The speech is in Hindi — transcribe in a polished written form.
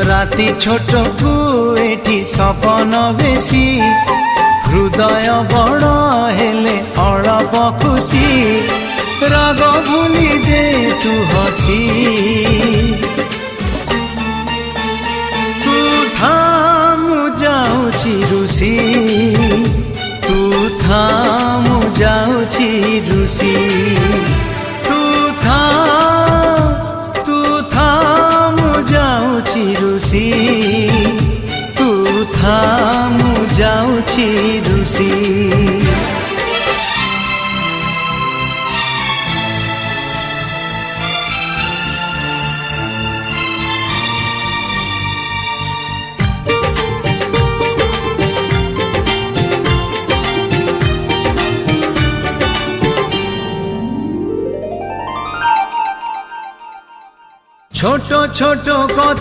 राति छोट को एठी सपन बेसी हृदय बड़ हेले अळप खुशी राग भूली दे तू हसी तू थामु जाउछि रुसी तू थामु जाउछि रुसी तू थामु जाउछि रुसी तू थामु जाउछि रुसी छोटो छोटो कथा